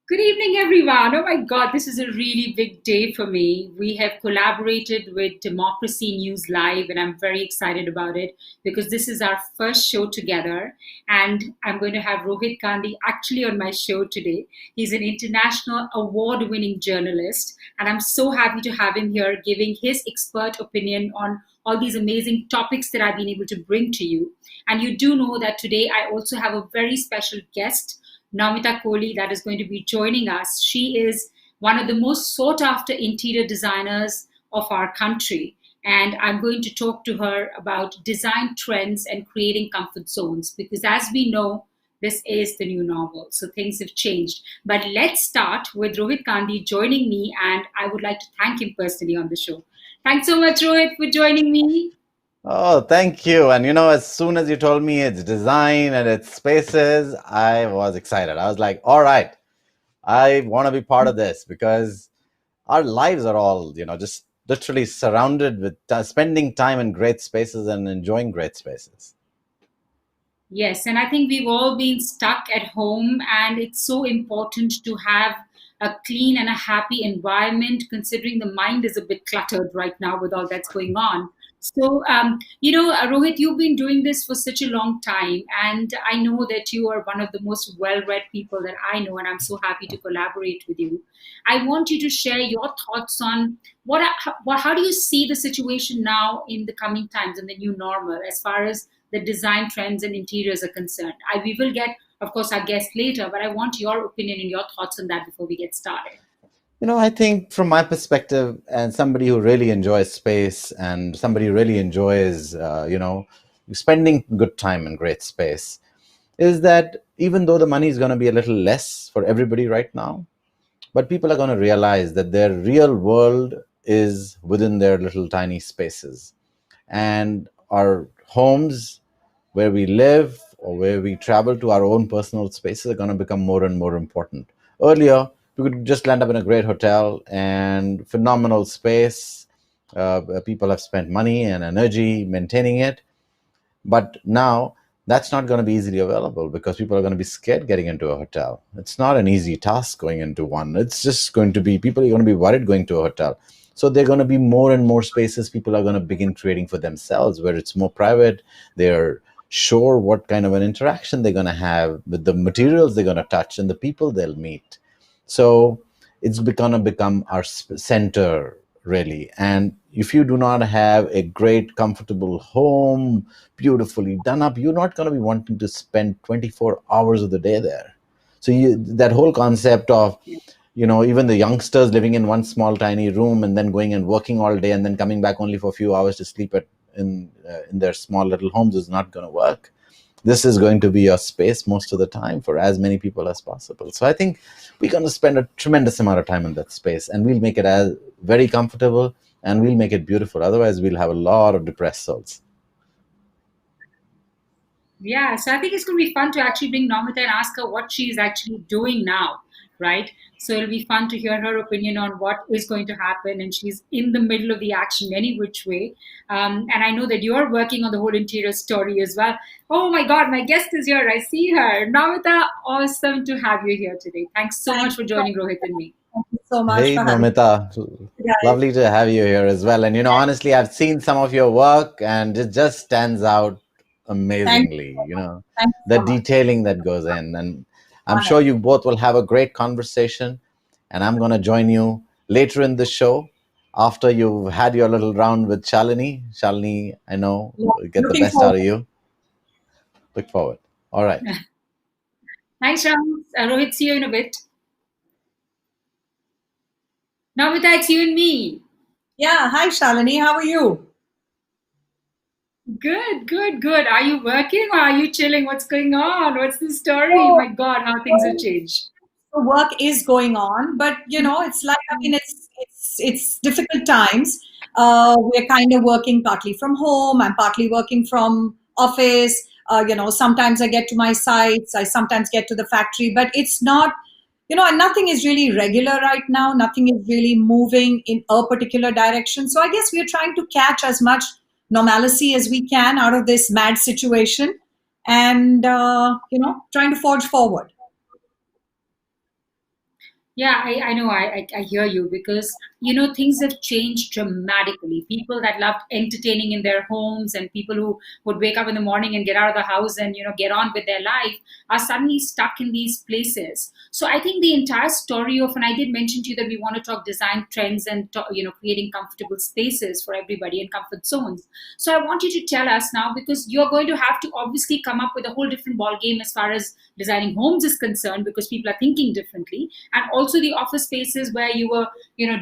Good evening, everyone. Oh my God, this is a really big day for me. We have collaborated with Democracy News Live, and I'm very excited about it because this is our first show together. And I'm going to have Rohit Gandhi actually on my show today. He's an international award winning journalist, and I'm so happy to have him here giving his expert opinion on all these amazing topics that I've been able to bring to you. And you do know that today I also have a very special guest, Namitha Kohli, that is going to be joining us. She is one of the most sought after interior designers of our country. And I'm going to talk to her about design trends and creating comfort zones because, as we know, this is the new normal. So things have changed. But let's start with Rohit Gandhi joining me, and I would like to thank him personally on the show. Thanks so much, Rohit, for joining me. Oh, thank you. And as soon as you told me it's design and it's spaces, I was excited. I was like, all right, I want to be part of this because our lives are all, just literally surrounded with spending time in great spaces and enjoying great spaces. Yes, and I think we've all been stuck at home, and it's so important to have a clean and a happy environment, considering the mind is a bit cluttered right now with all that's going on. So, Rohit, you've been doing this for such a long time, and I know that you are one of the most well read people that I know, and I'm so happy to collaborate with you. I want you to share your thoughts on how do you see the situation now in the coming times and the new normal as far as the design trends and interiors are concerned. We will get, of course, our guest later, but I want your opinion and your thoughts on that before we get started. I think from my perspective, and somebody who really enjoys space and somebody who really enjoys, spending good time in great space, is that even though the money is going to be a little less for everybody right now, but people are going to realize that their real world is within their little tiny spaces. And our homes, where we live or where we travel to, our own personal spaces are going to become more and more important. Earlier, we could just land up in a great hotel and phenomenal space. People have spent money and energy maintaining it. But now that's not going to be easily available because people are going to be scared getting into a hotel. It's not an easy task going into one. It's just going to be, people are going to be worried going to a hotel. So there are going to be more and more spaces people are going to begin creating for themselves where it's more private. They're sure what kind of an interaction they're going to have with the materials they're going to touch and the people they'll meet. So it's going to become our center, really. And if you do not have a great, comfortable home, beautifully done up, you're not going to be wanting to spend 24 hours of the day there. So that whole concept of, even the youngsters living in one small tiny room and then going and working all day and then coming back only for a few hours to sleep in their small little homes is not going to work. This is going to be your space most of the time for as many people as possible. So I think we're going to spend a tremendous amount of time in that space, and we'll make it as very comfortable, and we'll make it beautiful. Otherwise, we'll have a lot of depressed souls. Yeah, so I think it's going to be fun to actually bring Namita and ask her what she's actually doing now, right? So it'll be fun to hear her opinion on what is going to happen. And she's in the middle of the action, any which way. And I know that you're working on the whole interior story as well. Oh my God, my guest is here. I see her. Namita, awesome to have you here today. Thanks so Thank much for you so joining Rohit and me. thank you so much Hey, for having Namita, me, guys. lovely to have you here as well. And honestly, I've seen some of your work, and it just stands out Thank you amazingly. so much. Thank you The so much. detailing that goes in, and I'm Honest. sure you both will have a great conversation. And I'm going to join you later in the show after you've had your little round with Shalini. Shalini, I know, Yeah, will get the looking best out forward. of you. Look forward. All right. Thanks, Ram. Rohit, see you in a bit. Namita, it's you and me. Yeah, hi Shalini, how are you? Good, good, good. Are you working or are you chilling? What's going on? What's the story? Oh, My God, how things have well, changed. the work is going on, but it's like it's difficult times. We're kind of working partly from home. I'm partly working from office. Sometimes I get to my sites. I sometimes get to the factory, but it's not. And nothing is really regular right now. Nothing is really moving in a particular direction. So I guess we are trying to catch as much normalcy as we can out of this mad situation, and trying to forge forward. Yeah, I know. I hear you because, things have changed dramatically. People that loved entertaining in their homes and people who would wake up in the morning and get out of the house and, get on with their life are suddenly stuck in these places. So I think the entire story of, and I did mention to you that we want to talk design trends and, creating comfortable spaces for everybody and comfort zones. So I want you to tell us now, because you're going to have to obviously come up with a whole different ball game as far as designing homes is concerned, because people are thinking differently, and also the office spaces where you were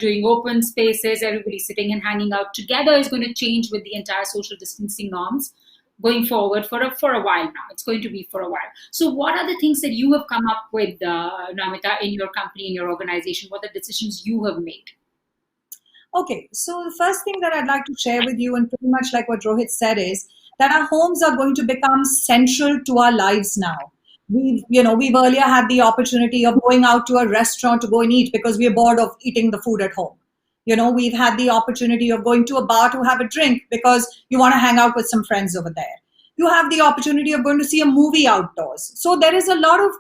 doing open spaces, everybody sitting and hanging out together is going to change with the entire social distancing norms going forward for a while now. It's going to be for a while. So what are the things that you have come up with, Namita, in your company, in your organization? What are the decisions you have made? Okay, so the first thing that I'd like to share with you, and pretty much like what Rohit said, is that our homes are going to become central to our lives now. We've earlier had the opportunity of going out to a restaurant to go and eat because we're bored of eating the food at home. We've had the opportunity of going to a bar to have a drink because you want to hang out with some friends over there. You have the opportunity of going to see a movie outdoors. So there is a lot of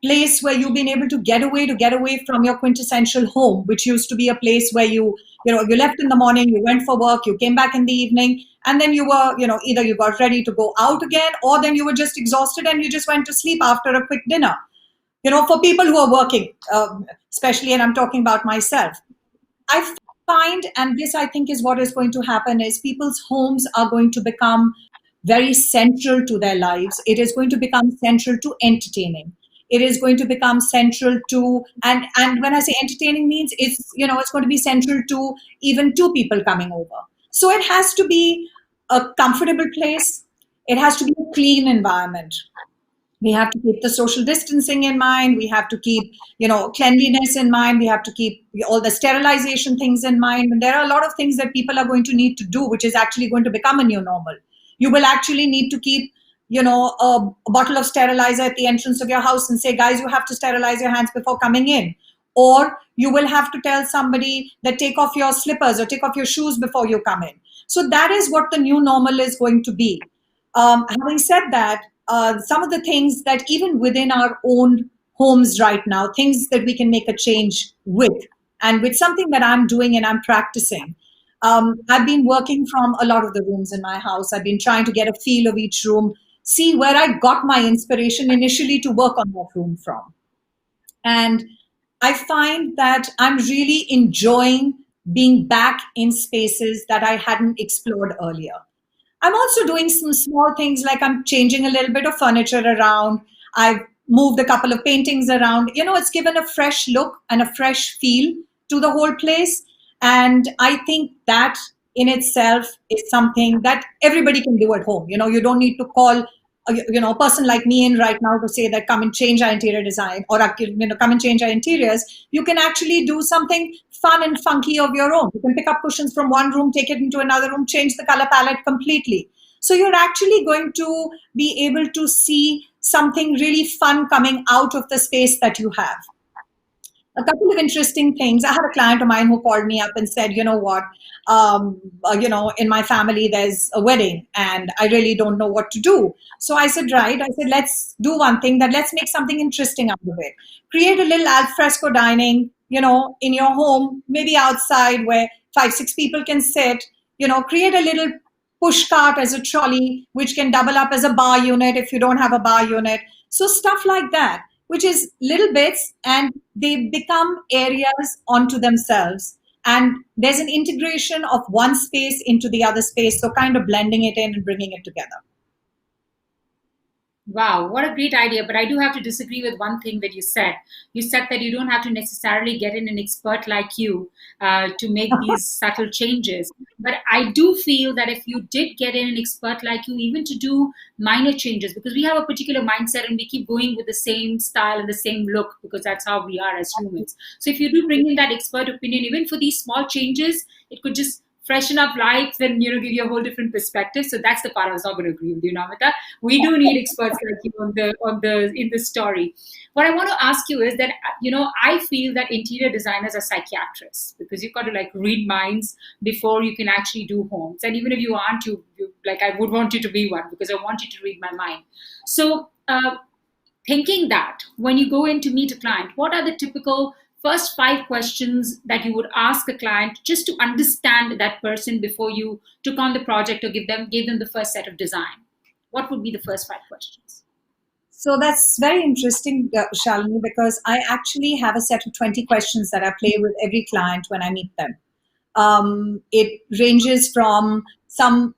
place where you've been able to get away from your quintessential home, which used to be a place where you left in the morning, you went for work, you came back in the evening, and then you were, either you got ready to go out again, or then you were just exhausted and you just went to sleep after a quick dinner. For people who are working, especially, and I'm talking about myself, I find, and this I think is what is going to happen, is people's homes are going to become very central to their lives. It is going to become central to entertaining. It is going to become central to, and when I say entertaining means it's going to be central to even two people coming over. So it has to be a comfortable place. It has to be a clean environment. We have to keep the social distancing in mind. We have to keep cleanliness in mind. We have to keep all the sterilization things in mind. And there are a lot of things that people are going to need to do, which is actually going to become a new normal. You will actually need to keep a bottle of sterilizer at the entrance of your house and say, guys, you have to sterilize your hands before coming in. Or you will have to tell somebody that take off your slippers or take off your shoes before you come in. So that is what the new normal is going to be. Having said that, some of the things that even within our own homes right now, things that we can make a change with, and with something that I'm doing and I'm practicing. I've been working from a lot of the rooms in my house. I've been trying to get a feel of each room, see where I got my inspiration initially to work on that room from. And I find that I'm really enjoying being back in spaces that I hadn't explored earlier. I'm also doing some small things like I'm changing a little bit of furniture around. I've moved a couple of paintings around. It's given a fresh look and a fresh feel to the whole place. And I think that in itself is something that everybody can do at home. You don't need to call a person like me in right now to say that come and change our interior design, or come and change our interiors. You can actually do something fun and funky of your own. You can pick up cushions from one room, take it into another room, change the color palette completely. So you're actually going to be able to see something really fun coming out of the space that you have. A couple of interesting things. I had a client of mine who called me up and said, you know what, in my family there's a wedding and I really don't know what to do. So I said, right. I said, let's do one thing, that let's make something interesting out of it. Create a little al fresco dining, in your home, maybe outside where 5, 6 people can sit. Create a little push cart as a trolley, which can double up as a bar unit if you don't have a bar unit. So stuff like that, which is little bits, and they become areas onto themselves. And there's an integration of one space into the other space, so kind of blending it in and bringing it together. Wow, what a great idea. But I do have to disagree with one thing that you said. You said that you don't have to necessarily get in an expert like you to make these subtle changes. But I do feel that if you did get in an expert like you, even to do minor changes, because we have a particular mindset and we keep going with the same style and the same look because that's how we are as humans. So if you do bring in that expert opinion, even for these small changes, it could just freshen up lives and give you a whole different perspective. So that's the part I was not going to agree with you, Namita. We do need experts like you on the in the story. What I want to ask you is that I feel that interior designers are psychiatrists, because you've got to like read minds before you can actually do homes. And even if you aren't, you like, I would want you to be one, because I want you to read my mind. So thinking that when you go in to meet a client, what are the typical first 5 questions that you would ask a client just to understand that person before you took on the project or gave them the first set of design? What would be the first 5 questions? So that's very interesting, Shalini, because I actually have a set of 20 questions that I play with every client when I meet them. It ranges from some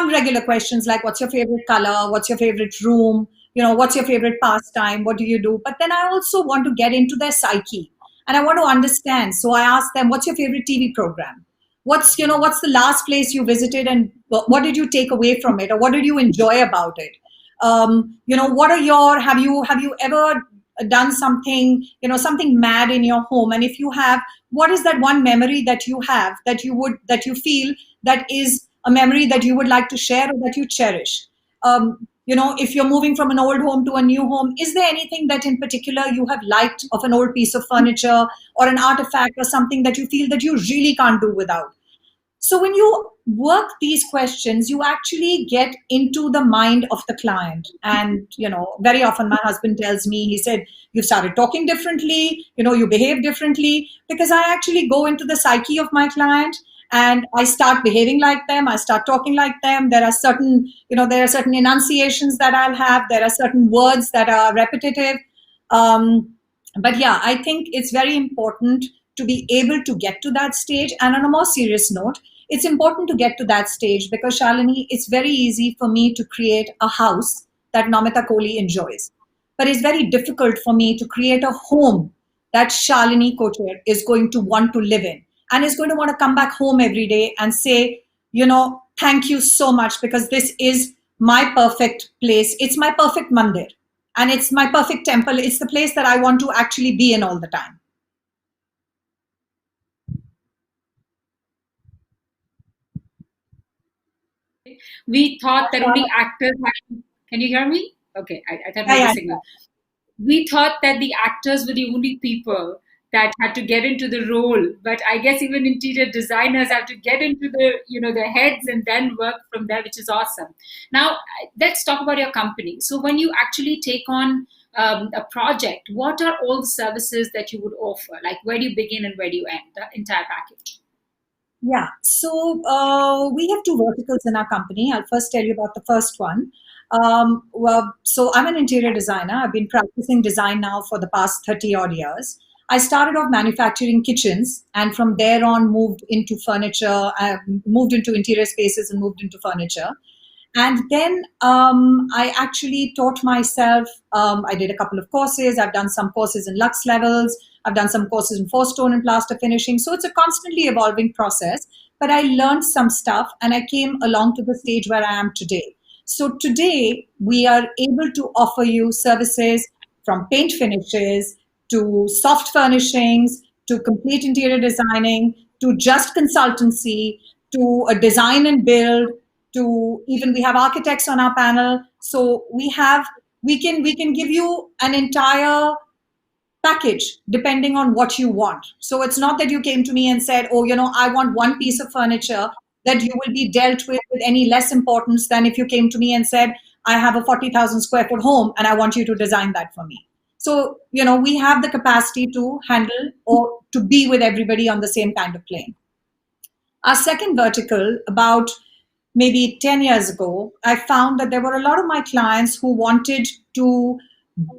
regular questions like what's your favorite color, what's your favorite room, what's your favorite pastime, what do you do? But then I also want to get into their psyche and I want to understand. So I ask them, what's your favorite TV program? What's the last place you visited and what did you take away from it, or what did you enjoy about it? What are your have you ever done something, something mad in your home? And if you have, what is that one memory that you have that you feel that is a memory that you would like to share or that you cherish? If you're moving from an old home to a new home, is there anything that in particular you have liked of an old piece of furniture or an artifact or something that you feel that you really can't do without? So when you work these questions, you actually get into the mind of the client. And, very often my husband tells me, he said, you've started talking differently, you behave differently, because I actually go into the psyche of my client and I start behaving like them. I start talking like them. There are certain enunciations that I'll have. There are certain words that are repetitive. But yeah, I think it's very important to be able to get to that stage. And on a more serious note, it's important to get to that stage because, Shalini, it's very easy for me to create a house that Namitha Kohli enjoys. But it's very difficult for me to create a home that Shalini Kocher is going to want to live in and is going to want to come back home every day and say, thank you so much, because this is my perfect place. It's my perfect mandir and it's my perfect temple. It's the place that I want to actually be in all the time. We thought that only actors can you hear me? Okay, I thought Yeah, maybe yeah, signal. We thought that the actors were the only people that had to get into the role, but I guess even interior designers have to get into the heads and then work from there, which is awesome. Now let's talk about your company. So when you actually take on a project, what are all the services that you would offer? Like, where do you begin and where do you end the entire package? yeah. So we have two verticals in our company. I'll first tell you about the first one. So I'm an interior designer. I've been practicing design now for the past 30 odd years. I started off manufacturing kitchens and from there on moved into furniture, moved into interior spaces and moved into furniture. And then I actually taught myself. I did a couple of courses. I've done some courses in Lux levels. I've done some courses in 4 stone and plaster finishing. So it's a constantly evolving process. But I learned some stuff and I came along to the stage where I am today. So today we are able to offer you services from paint finishes to soft furnishings to complete interior designing to just consultancy to a design and build to even we have architects on our panel. So we can give you an entire package depending on what you want. So it's not that you came to me and said, oh, I want one piece of furniture, that you will be dealt with any less importance than if you came to me and said, I have a 40,000 square foot home and I want you to design that for me. So, we have the capacity to handle or to be with everybody on the same kind of plane. Our second vertical, about maybe 10 years ago, I found that there were a lot of my clients who wanted to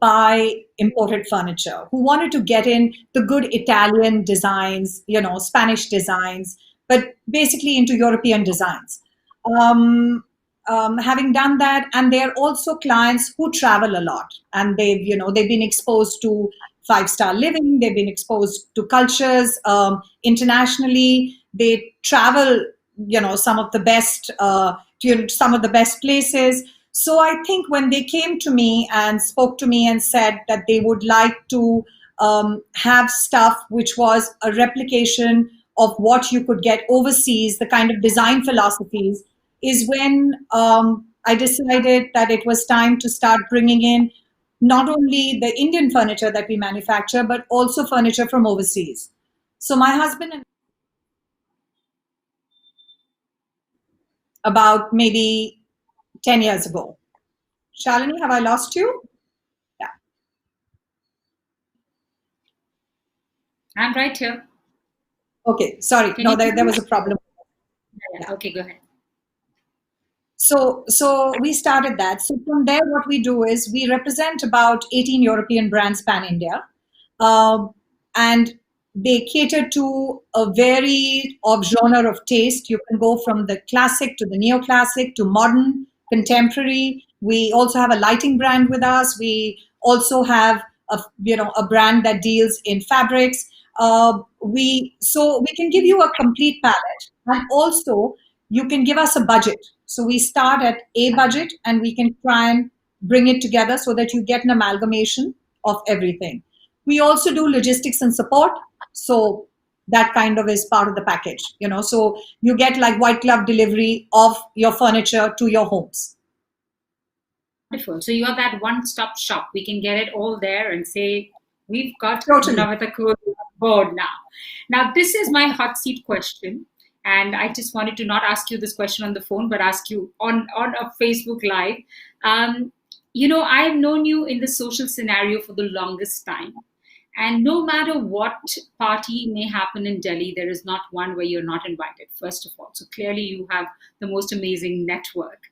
buy imported furniture, who wanted to get in the good Italian designs, Spanish designs, but basically into European designs. Having done that, and they're also clients who travel a lot, and they've been exposed to 5 star living, they've been exposed to cultures internationally. They travel, some of the best, to some of the best places. So I think when they came to me and spoke to me and said that they would like to have stuff which was a replication of what you could get overseas, the kind of design philosophies, is when I decided that it was time to start bringing in not only the Indian furniture that we manufacture, but also furniture from overseas. So my husband and about maybe 10 years ago. Shalini, have I lost you? Yeah. I'm right here. Okay, sorry. Can No, you hear there me? was a problem. Yeah, Yeah. yeah. Okay, go ahead. So we started that. So from there, what we do is we represent about 18 European brands pan India, um, and they cater to a varied of genre of taste. You can go from the classic to the neoclassic to modern, contemporary. We also have a lighting brand with us. We also have a brand that deals in fabrics. We can give you a complete palette, and also you can give us a budget. So we start at a budget and we can try and bring it together so that you get an amalgamation of everything. We also do logistics and support. So that kind of is part of the package. So you get like white glove delivery of your furniture to your homes. Wonderful. So you are that one-stop shop. We can get it all there and say, we've got Totally. Namitha Kohli on board now. Now, this is my hot seat question. And I just wanted to not ask you this question on the phone, but ask you on a Facebook Live. Um, I've known you in the social scenario for the longest time. And no matter what party may happen in Delhi, there is not one where you're not invited, first of all. So clearly, you have the most amazing network.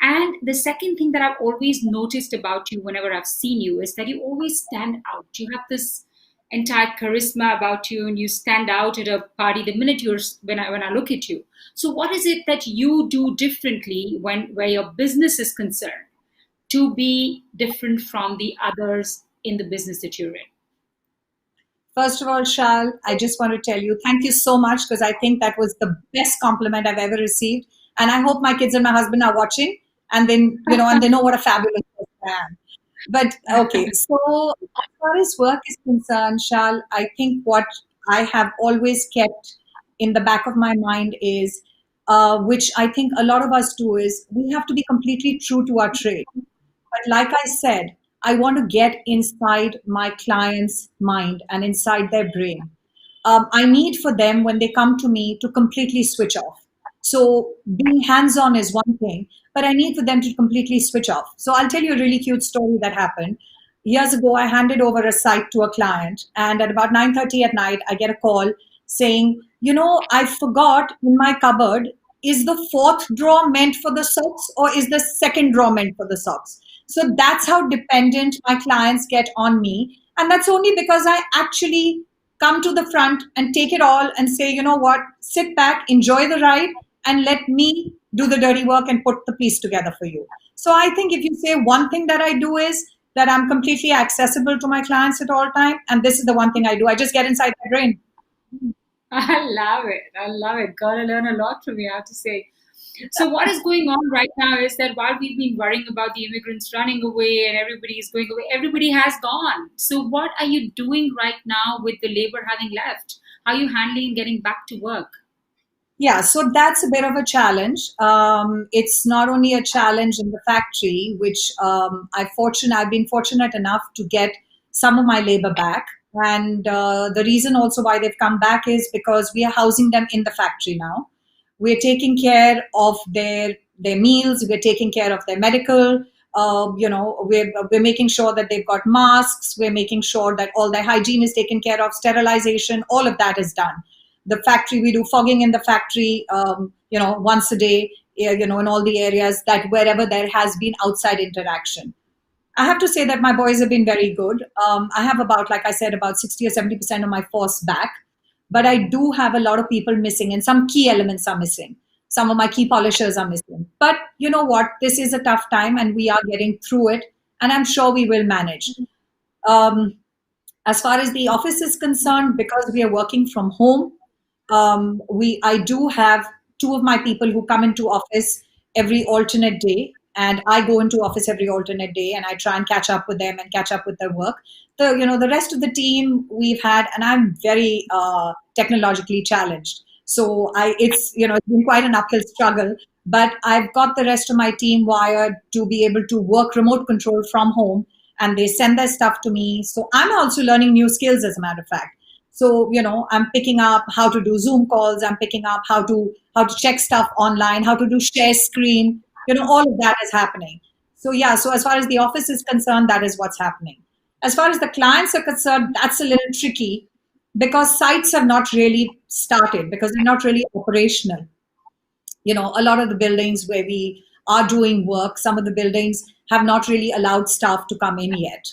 And the second thing that I've always noticed about you whenever I've seen you is that you always stand out. You have this entire charisma about you, and you stand out at a party the minute when I look at you. So what is it that you do differently when where your business is concerned to be different from the others in the business that you're in? First of all, Shal, I just want to tell you thank you so much because I think that was the best compliment I've ever received. And I hope my kids and my husband are watching and they know what a fabulous person I am. But okay, so as far as work is concerned, Shal, I think what I have always kept in the back of my mind is, which I think a lot of us do, is we have to be completely true to our trade. But like I said, I want to get inside my client's mind and inside their brain. I need for them when they come to me to completely switch off. So being hands on is one thing, but I need for them to completely switch off. So I'll tell you a really cute story that happened. Years ago, I handed over a site to a client, and at about 9:30 at night, I get a call saying, I forgot in my cupboard, is the fourth drawer meant for the socks or is the second drawer meant for the socks? So that's how dependent my clients get on me. And that's only because I actually come to the front and take it all and say, you know what, sit back, enjoy the ride, and let me do the dirty work and put the piece together for you. So I think if you say one thing that I do is that I'm completely accessible to my clients at all time, and this is the one thing I do. I just get inside their brain. I love it. I love it. Gotta learn a lot from you, I have to say. So what is going on right now is that while we've been worrying about the immigrants running away and everybody is going away, everybody has gone. So what are you doing right now with the labor having left? How are you handling getting back to work? Yeah, so that's a bit of a challenge. It's not only a challenge in the factory, which I've been fortunate enough to get some of my labor back, and the reason also why they've come back is because we are housing them in the factory now. We're taking care of their meals. We're taking care of their medical. We're making sure that they've got masks. We're making sure that all their hygiene is taken care of, sterilization, all of that is done. The factory, we do fogging in the factory, once a day, in all the areas that wherever there has been outside interaction. I have to say that my boys have been very good. I have about, like I said, about 60 or 70% of my force back, but I do have a lot of people missing, and some key elements are missing. Some of my key polishers are missing. But you know what? This is a tough time, and we are getting through it, and I'm sure we will manage. Um, as far as the office is concerned, because we are working from home, we I do have two of my people who come into office every alternate day, and I go into office every alternate day, and I try and catch up with them and catch up with their work. The rest of the team we've had, and I'm very technologically challenged, so it's been quite an uphill struggle. But I've got the rest of my team wired to be able to work remote control from home, and they send their stuff to me. So I'm also learning new skills, as a matter of fact. So I'm picking up how to do Zoom calls. I'm picking up how to check stuff online, how to do share screen. All of that is happening. So yeah. So as far as the office is concerned, that is what's happening. As far as the clients are concerned, that's a little tricky because sites have not really started, because they're not really operational. A lot of the buildings where we are doing work, some of the buildings have not really allowed staff to come in yet.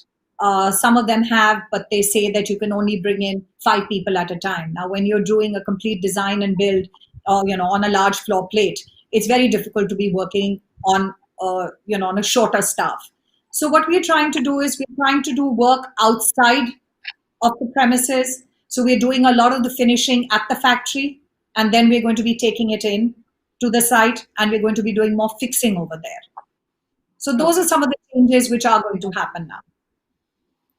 Some of them have, but they say that you can only bring in 5 people at a time. Now, when you're doing a complete design and build, on a large floor plate, it's very difficult to be working on a shorter staff. So what we're trying to do is we're trying to do work outside of the premises. So we're doing a lot of the finishing at the factory, and then we're going to be taking it in to the site, and we're going to be doing more fixing over there. So those are Okay. some of the changes which are going to happen now.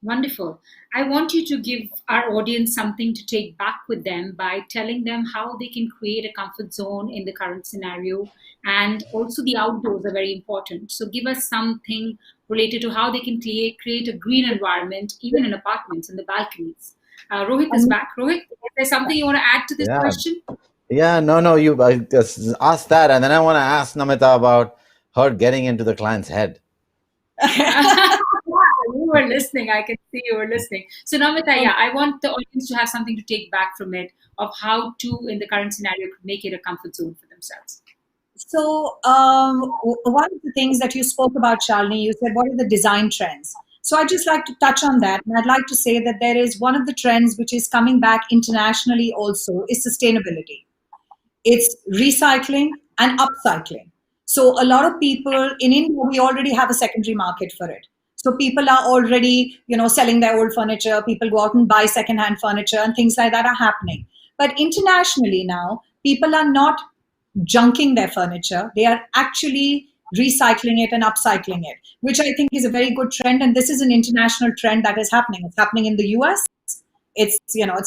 Wonderful. I want you to give our audience something to take back with them by telling them how they can create a comfort zone in the current scenario. And also, the outdoors are very important. So, give us something related to how they can create a green environment, even in apartments, in the balconies. Rohit is And back. Rohit, is there something you want to add to this Yeah. question? Yeah, no, you just ask that, and then I want to ask Namitha about her getting into the client's head. You were listening. I can see you were listening. So, Namita, yeah, I want the audience to have something to take back from it of how to, in the current scenario, make it a comfort zone for themselves. So, one of the things that you spoke about, Shalini, you said, what are the design trends? So, I'd just like to touch on that. And I'd like to say that there is one of the trends which is coming back internationally also is sustainability. It's recycling and upcycling. So a lot of people in India, we already have a secondary market for it. So people are already, selling their old furniture. People go out and buy secondhand furniture and things like that are happening. But internationally now, people are not junking their furniture. They are actually recycling it and upcycling it, which I think is a very good trend. And this is an international trend that is happening. It's happening in the US. It's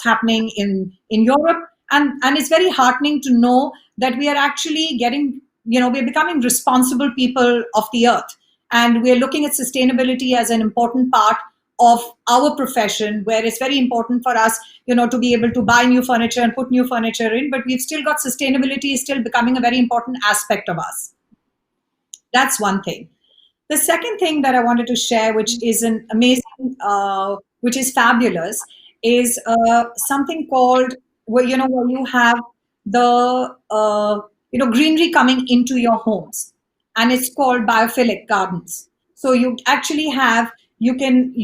happening in Europe, and it's very heartening to know that we are actually getting, we're becoming responsible people of the earth, and we're looking at sustainability as an important part of our profession, where it's very important for us, to be able to buy new furniture and put new furniture in, but we've still got sustainability is still becoming a very important aspect of us. That's one thing. The second thing that I wanted to share, which is an amazing, which is fabulous, is something called where you have the greenery coming into your homes, and it's called Biophilic Gardens. So you actually have you can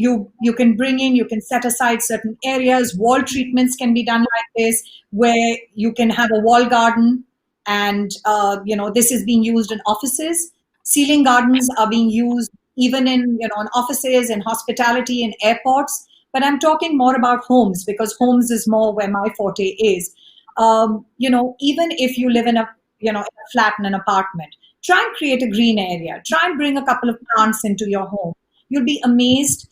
bring in, you can set aside certain areas. Wall treatments can be done like this, where you can have a wall garden, and this is being used in offices. Ceiling gardens are being used even in offices, in hospitality, in airports. But I'm talking more about homes, because homes is more where my forte is. Even if you live in a flat in an apartment, try and create a green area. Try and bring a couple of plants into your home. You'll be amazed.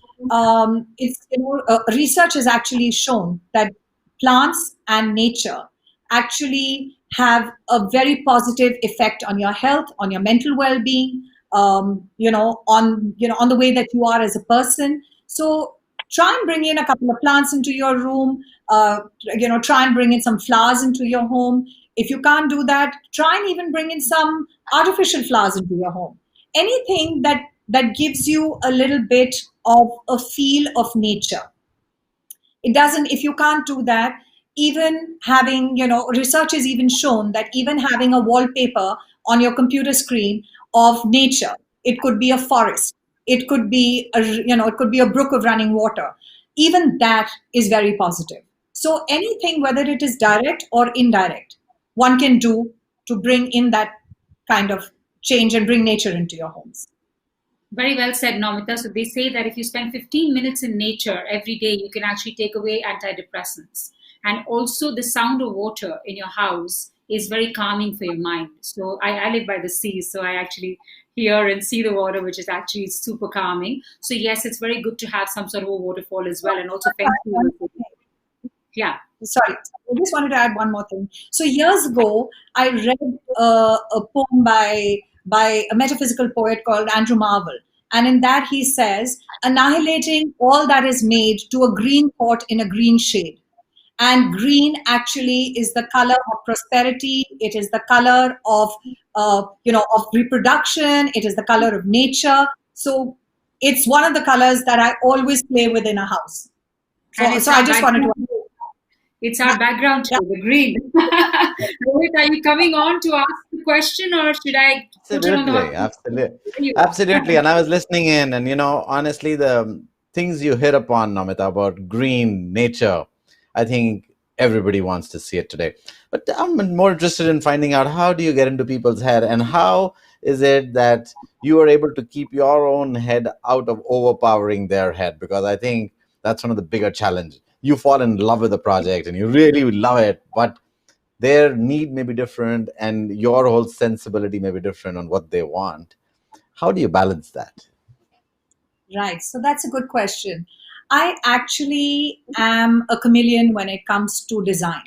Research has actually shown that plants and nature actually have a very positive effect on your health, on your mental well-being, on the way that you are as a person. So try and bring in a couple of plants into your room. Try and bring in some flowers into your home. If you can't do that, try and even bring in some artificial flowers into your home. Anything that gives you a little bit of a feel of nature. It doesn't, if you can't do that, even having, research has even shown that even having a wallpaper on your computer screen of nature, it could be a forest, it could be it could be a brook of running water. Even that is very positive. So anything, whether it is direct or indirect, one can do to bring in that kind of change and bring nature into your homes. Very well said, Nomita. So they say that if you spend 15 minutes in nature every day, you can actually take away antidepressants. And also, the sound of water in your house is very calming for your mind. So I live by the sea, so I actually hear and see the water, which is actually super calming. So yes, it's very good to have some sort of a waterfall as well, and also feng shui. Yeah. Sorry, I just wanted to add one more thing. So years ago, I read a poem by a metaphysical poet called Andrew Marvell, and in that he says, "Annihilating all that is made to a green pot in a green shade." And green actually is the color of prosperity. It is the color of of reproduction. It is the color of nature. So it's one of the colors that I always play with in a house. And So I just wanted to. It's our background Yeah. today, the green. Rohit, are you coming on to ask the question, or should I put it on the hot Absolutely, seat? absolutely, There you absolutely. are. And I was listening in, and honestly, the things you hit upon, Namita, about green nature, I think everybody wants to see it today. But I'm more interested in finding out, how do you get into people's head, and how is it that you are able to keep your own head out of overpowering their head? Because I think that's one of the bigger challenges. You fall in love with the project and you really love it, but their need may be different and your whole sensibility may be different on what they want. How do you balance that? Right. So that's a good question. I actually am a chameleon when it comes to design.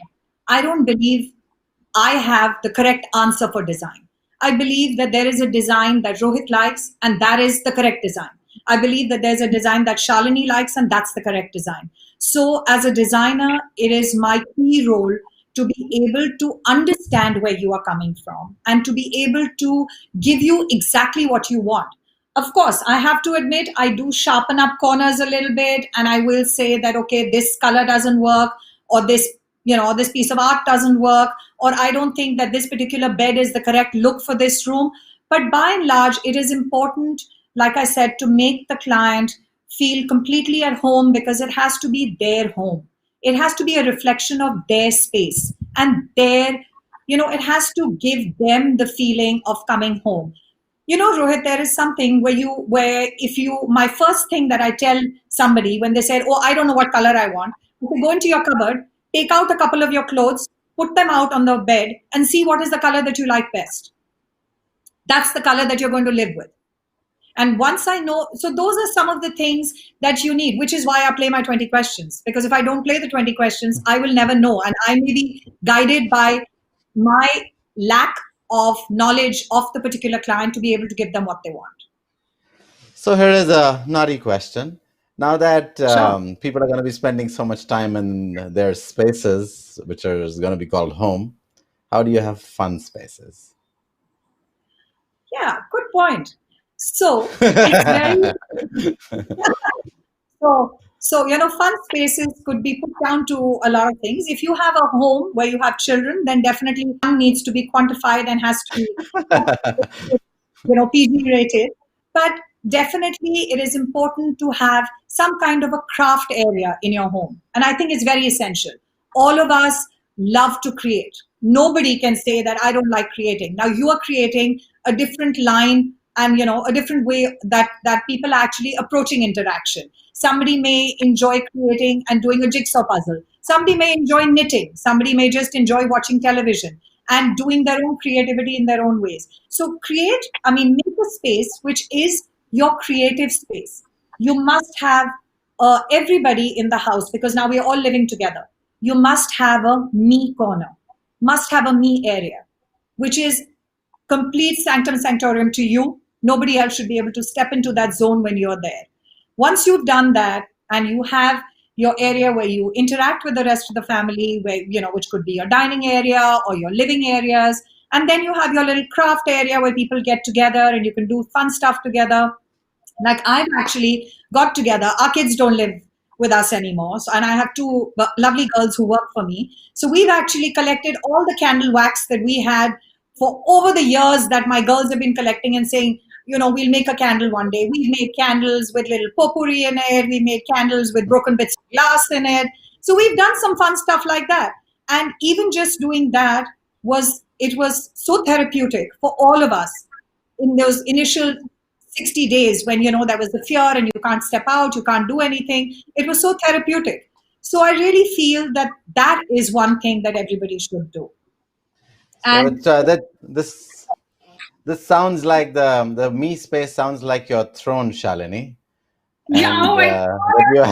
I don't believe I have the correct answer for design. I believe that there is a design that Rohit likes, and that is the correct design. I believe that there's a design that Shalini likes, and that's the correct design. So, as a designer, it is my key role to be able to understand where you are coming from and to be able to give you exactly what you want. Of course, I have to admit, I do sharpen up corners a little bit, and I will say that, okay, this color doesn't work, or this piece of art doesn't work, or I don't think that this particular bed is the correct look for this room. But by and large, it is important, like I said, to make the client feel completely at home, because it has to be their home. It has to be a reflection of their space and it has to give them the feeling of coming home. Rohit, there is something where if you, my first thing that I tell somebody when they said, oh, I don't know what color I want, if you go into your cupboard, take out a couple of your clothes, put them out on the bed, and see what is the color that you like best. That's the color that you're going to live with. And once I know, so those are some of the things that you need, which is why I play my 20 questions. Because if I don't play the 20 questions, I will never know. And I may be guided by my lack of knowledge of the particular client to be able to give them what they want. So here is a naughty question. Now that Sure. people are going to be spending so much time in their spaces, which are going to be called home, how do you have fun spaces? Yeah, good point. So it's very fun spaces could be put down to a lot of things. If you have a home where you have children, then definitely fun needs to be quantified and has to be, PG rated. But definitely, it is important to have some kind of a craft area in your home, and I think it's very essential. All of us love to create. Nobody can say that I don't like creating. Now you are creating a different line, and a different way that people are actually approaching interaction. Somebody may enjoy creating and doing a jigsaw puzzle. Somebody may enjoy knitting. Somebody may just enjoy watching television and doing their own creativity in their own ways. So make a space which is your creative space. You must have everybody in the house, because now we're all living together. You must have a me corner, must have a me area, which is complete sanctum sanctorum to you. Nobody else should be able to step into that zone when you're there. Once you've done that and you have your area where you interact with the rest of the family, which could be your dining area or your living areas, and then you have your little craft area where people get together and you can do fun stuff together. Like I've actually got together. Our kids don't live with us anymore, and I have two lovely girls who work for me. So we've actually collected all the candle wax that we had for over the years that my girls have been collecting and saying, we'll make a candle one day. We've made candles with little potpourri in it. We made candles with broken bits of glass in it. So we've done some fun stuff like that. And even just doing that was so therapeutic for all of us in those initial 60 days when there was the fear and you can't step out, you can't do anything. It was so therapeutic. So I really feel that that is one thing that everybody should do. So And it's that this sounds like the me space sounds like your throne, Shalini, Yeah, oh and my that you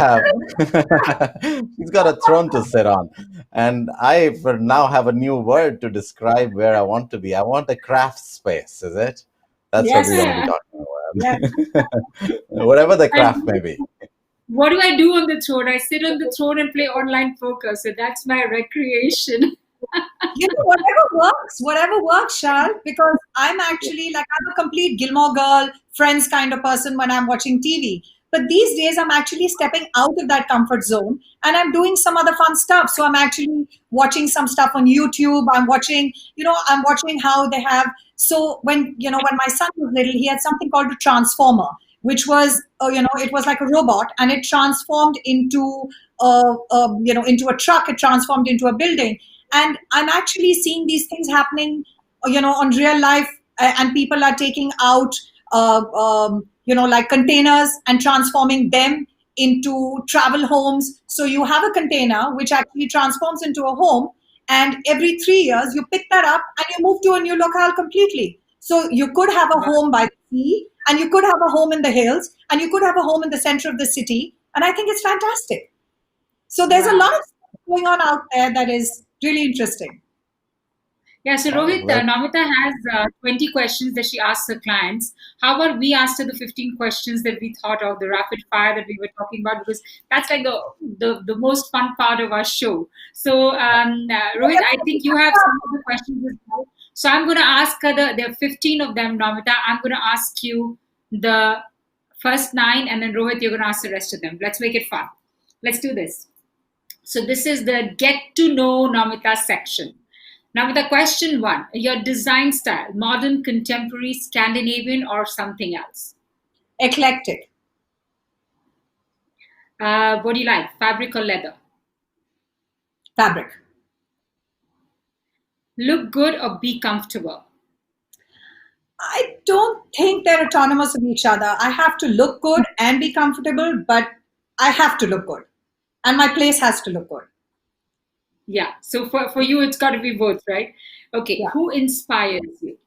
have. He's got a throne to sit on, and I for now have a new word to describe where I want to be. I want a craft space. Is it? That's what we're yes, going to be God. talking yes. about. Whatever the craft may And be. what do I do on the throne? I sit on the throne and play online poker. So that's my recreation. Whatever works, Shal, because I'm actually like, I'm a complete Gilmore Girl, Friends kind of person when I'm watching TV. But these days, I'm actually stepping out of that comfort zone and I'm doing some other fun stuff. So I'm actually watching some stuff on YouTube. I'm watching how they have. So when my son was little, he had something called a transformer, which was, it was like a robot, and it transformed into a truck. It transformed into a building, and I'm actually seeing these things happening, on real life, and people are taking out, like containers and transforming them into travel homes. So you have a container which actually transforms into a home, and every 3 years you pick that up and you move to a new locale completely. So you could have a home by the sea, and you could have a home in the hills, and you could have a home in the center of the city. And I think it's fantastic. So there's a Wow. lot of stuff going on out there that is really interesting. Yeah, so Wow, Rohit, well, Namitha has 20 questions that she asks her clients. How about we asked her the 15 questions that we thought of, the rapid fire that we were talking about, because that's like the most fun part of our show. So, Rohit, I think you have some of the questions as well. So I'm going to ask her, there are 15 of them, Namitha. I'm going to ask you the first 9, and then Rohit, you're going to ask the rest of them. Let's make it fun. Let's do this. So this is the Get to Know Namitha section. Now, with the question 1, your design style, modern, contemporary, Scandinavian, or something else? Eclectic. What do you like, fabric or leather? Fabric. Look good or be comfortable? I don't think they're autonomous of each other. I have to look good and be comfortable, but I have to look good. And my place has to look good. Yeah, so for you, it's got to be both, right? Okay, Yeah. who inspires you?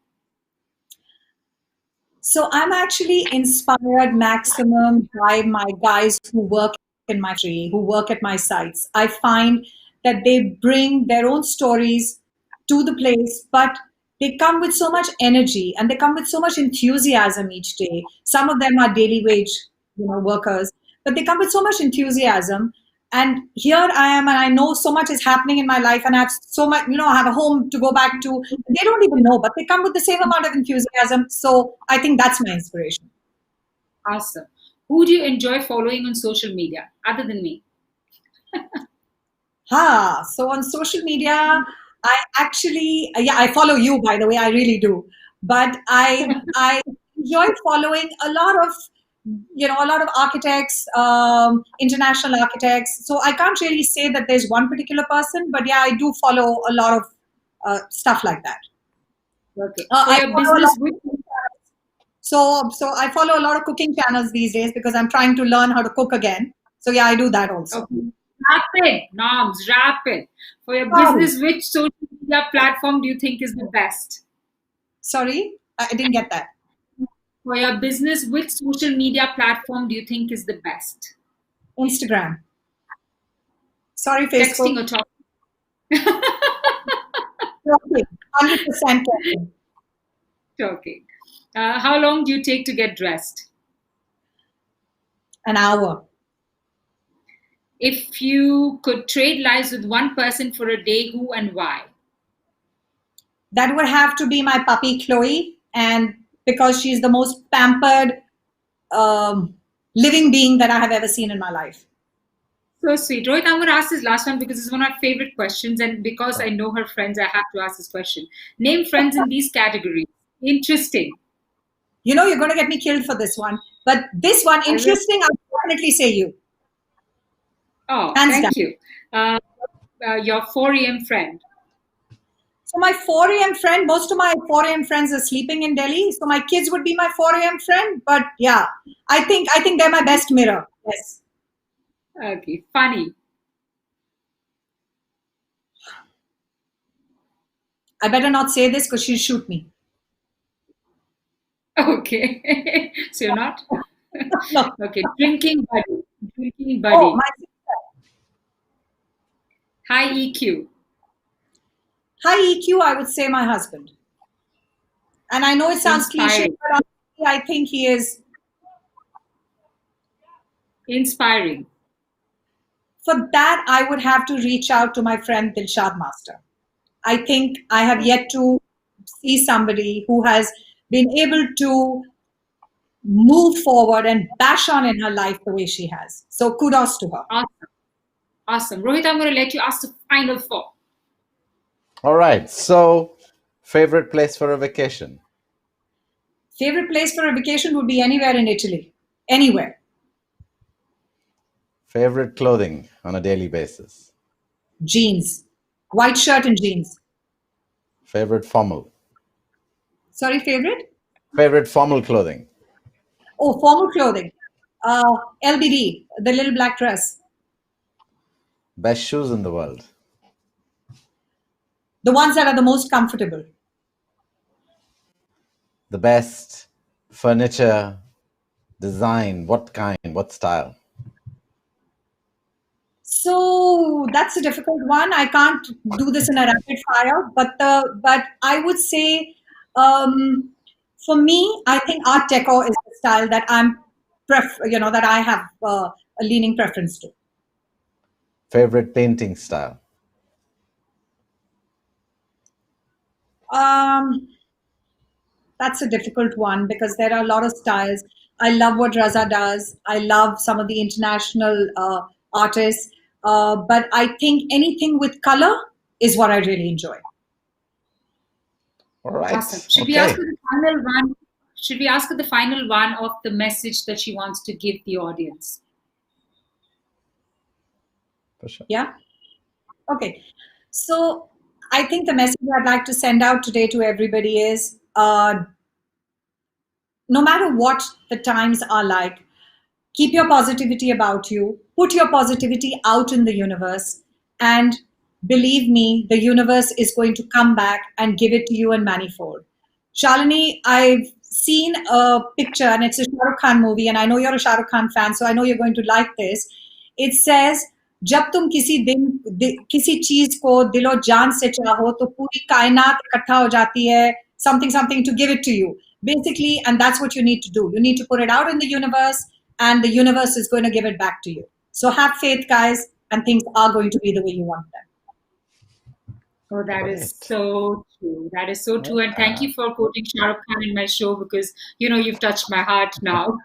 So I'm actually inspired maximum by my guys who work in my tree, who work at my sites. I find that they bring their own stories to the place, but they come with so much energy and they come with so much enthusiasm each day. Some of them are daily wage, workers, but they come with so much enthusiasm. And here I am, and I know so much is happening in my life, and I have so much, I have a home to go back to. They don't even know, but they come with the same amount of enthusiasm. So I think that's my inspiration. Awesome. Who do you enjoy following on social media other than me? So on social media, I actually, yeah, I follow you, by the way, I really do. But I enjoy following a lot of architects, international architects. So I can't really say that there's one particular person, but yeah, I do follow a lot of stuff like that. Okay. For I your follow a lot business, of which cooking channels. So I follow a lot of cooking channels these days because I'm trying to learn how to cook again. So yeah, I do that also. okay. Rapid, norms, rapid. For your Sorry, business, which social media platform do you think is the best? sorry, I didn't get that. For your business, which social media platform do you think is the best? Instagram. Sorry, Texting Facebook. or talking? Talking. 100% talking. Talking. How long do you take to get dressed? An hour. If you could trade lives with one person for a day, who and why? That would have to be my puppy Chloe, and because she's the most pampered living being that I have ever seen in my life. So sweet. Rohit, I'm going to ask this last one because it's one of my favorite questions. And because I know her friends, I have to ask this question. Name friends in these categories. Interesting. You're going to get me killed for this one, but this one, I will. interesting, I'll definitely say you. Oh, Hands down. thank you. Uh, your 4 a.m. friend. So my 4 a.m. friend, most of my 4 a.m. friends are sleeping in Delhi. So my kids would be my 4 a.m. friend. But yeah, I think they're my best mirror. Yes. Okay, funny. I better not say this because she'll shoot me. Okay. So you're not? No. Okay, drinking buddy. Drinking Oh, buddy. my sister. High EQ. High EQ, I would say my husband. And I know it sounds cliche, Inspiring. but honestly, I think he is. Inspiring. For that, I would have to reach out to my friend Dilshad Master. I think I have yet to see somebody who has been able to move forward and bash on in her life the way she has. So kudos to her. Awesome. Awesome. Rohit, I'm going to let you ask the final four. All right. So, favorite place for a vacation? Favorite place for a vacation would be anywhere in Italy. Anywhere. Favorite clothing on a daily basis? Jeans. White shirt and jeans. Favorite formal? Sorry, favorite? Favorite formal clothing? Oh, formal clothing. LBD, the little black dress. Best shoes in the world? The ones that are the most comfortable. The best furniture design? What kind? What style? So that's a difficult one. I can't do this in a rapid fire, but I would say, um, for me, I think Art Deco is the style that that I have a leaning preference to. Favorite painting style? Um, that's a difficult one because there are a lot of styles. I love what Raza does. I love some of the international artists, but I think anything with color is what I really enjoy. All Awesome. right. Should we ask Okay. her the final one? Should we ask her the final one of the message that she wants to give the audience? For sure. Yeah. Okay. So I think the message I'd like to send out today to everybody is, no matter what the times are like, keep your positivity about you, put your positivity out in the universe, and believe me, the universe is going to come back and give it to you in manifold. Shalini, I've seen a picture, and it's a Shah Rukh Khan movie, and I know you're a Shah Rukh Khan fan, so I know you're going to like this. It says, जब तुम किसी चीज को दिलो जान से चाहो तो पूरी कायनात इकट्ठा हो जाती है, something to give it to you, basically. And that's what you need to do. You need to put it out in the universe, and the universe is going to give it back to you. So have faith, guys, and things are going to be the way you want them. Oh, that is Great. so true. That is so true. And thank Yeah. you for quoting Shah Rukh Khan in my show because, you've touched my heart now.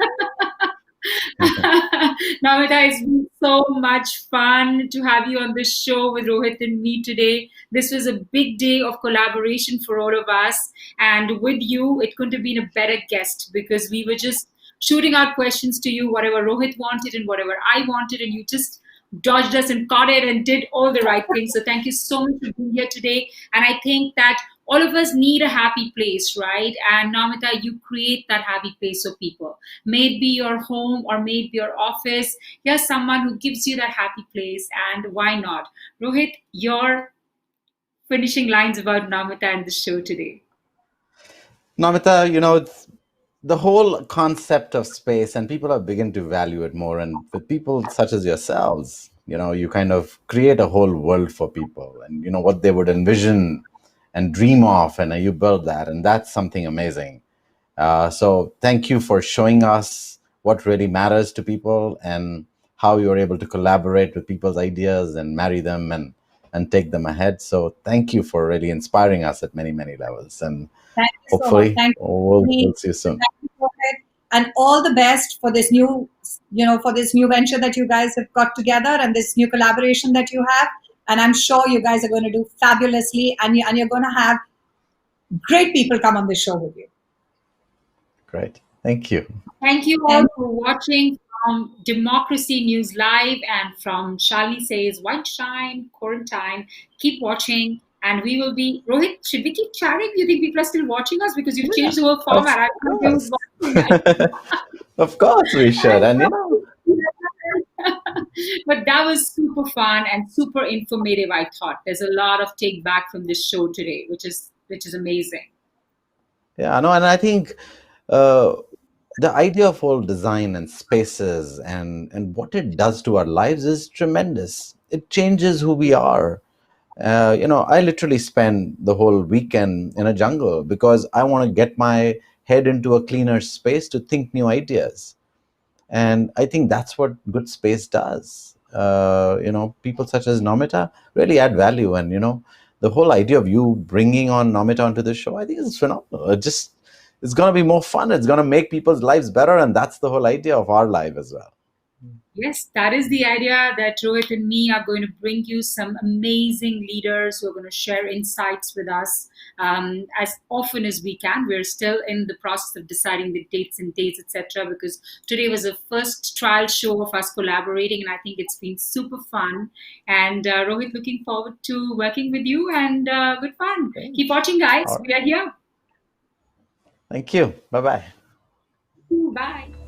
Namitha, it's been so much fun to have you on this show with Rohit and me today. This was a big day of collaboration for all of us. And with you, it couldn't have been a better guest because we were just shooting out questions to you, whatever Rohit wanted and whatever I wanted, and you just dodged us and caught it and did all the right things. So thank you so much for being here today. And I think that all of us need a happy place, right? And Namita, you create that happy place for people. May it be your home or may it be your office. Here's someone who gives you that happy place. And why not? Rohit, your finishing lines about Namita and the show today. Namita, it's the whole concept of space, and people are beginning to value it more. And with people such as yourselves, you kind of create a whole world for people, and what they would envision and dream of, and you build that, and that's something amazing. So thank you for showing us what really matters to people and how you're able to collaborate with people's ideas and marry them and take them ahead. So thank you for really inspiring us at many, many levels. And Thank you so much. hopefully Thank we'll you. see you soon. Thank you for it. And all the best for this new, for this new venture that you guys have got together and this new collaboration that you have. And I'm sure you guys are going to do fabulously, and you're going to have great people come on the show with you. Great. Thank you. Thank you all for watching from Democracy News Live and from Shalini Says White Shine, Quarantine. Keep watching, and we will be. Rohit, should we keep chatting? Do you think people are still watching us? Because you've changed the whole format. I don't know who's watching. Of course we should. And But that was super fun and super informative, I thought. There's a lot of take back from this show today, which is amazing. yeah, no, and I think uh, the idea of all design and spaces and what it does to our lives is tremendous. It changes who we are. I literally spend the whole weekend in a jungle because I want to get my head into a cleaner space to think new ideas. And I think that's what good space does. People such as Namita really add value. And, the whole idea of you bringing on Namita onto the show, I think is phenomenal. It just it's going to be more fun. It's going to make people's lives better. And that's the whole idea of our life as well. Yes, that is the idea, that Rohit and me are going to bring you some amazing leaders who are going to share insights with us as often as we can. We're still in the process of deciding the dates and dates, etc. Because today was the first trial show of us collaborating, and I think it's been super fun. And Rohit, looking forward to working with you, and good fun. Keep watching, guys. All right. We are here. Thank you. Bye-bye. Bye.